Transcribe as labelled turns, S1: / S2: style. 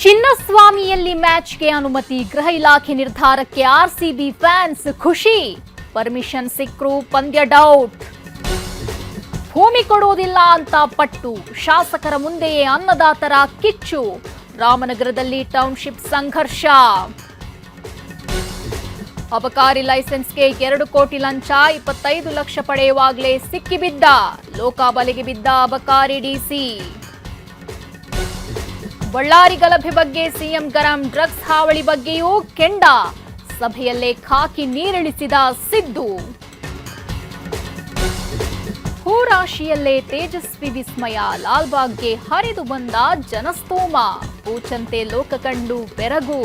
S1: ಚಿನ್ನಸ್ವಾಮಿಯಲ್ಲಿ ಮ್ಯಾಚ್ಗೆ ಅನುಮತಿ, ಗೃಹ ಇಲಾಖೆ ನಿರ್ಧಾರಕ್ಕೆ ಆರ್ಸಿಬಿ ಫ್ಯಾನ್ಸ್ ಖುಷಿ. ಪರ್ಮಿಷನ್ ಸಿಕ್ಕರೂ ಪಂದ್ಯ ಡೌಟ್. ಭೂಮಿ ಕೊಡುವುದಿಲ್ಲ ಅಂತ ಪಟ್ಟು, ಶಾಸಕರ ಮುಂದೆಯೇ ಅನ್ನದಾತರ ಕಿಚ್ಚು. ರಾಮನಗರದಲ್ಲಿ ಟೌನ್ಶಿಪ್ ಸಂಘರ್ಷ. ಅಬಕಾರಿ ಲೈಸೆನ್ಸ್ಗೆ 2 ಕೋಟಿ ಲಂಚ, 25 ಲಕ್ಷ ಪಡೆಯುವಾಗಲೇ ಸಿಕ್ಕಿಬಿದ್ದ. ಲೋಕಾಬಲೆಗೆ ಬಿದ್ದ ಅಬಕಾರಿ ಡಿಸಿ. ಬಳ್ಳಾರಿ ಗಲಭೆ ಬಗ್ಗೆ ಸಿಎಂ ಗರಂ, ಡ್ರಗ್ಸ್ ಹಾವಳಿ ಬಗ್ಗೆಯೂ ಕೆಂಡ. ಸಭೆಯಲ್ಲೇ ಖಾಕಿ ನೀರಿಳಿಸಿದ ಸಿದ್ದು. ಹೂರಾಶಿಯಲ್ಲೇ ತೇಜಸ್ವಿ ವಿಸ್ಮಯ, ಲಾಲ್ಬಾಗ್ಗೆ ಹರಿದು ಬಂದ ಜನಸ್ತೋಮ. ಪೂಚಂತೆ ಲೋಕ ಕಂಡು ಬೆರಗು.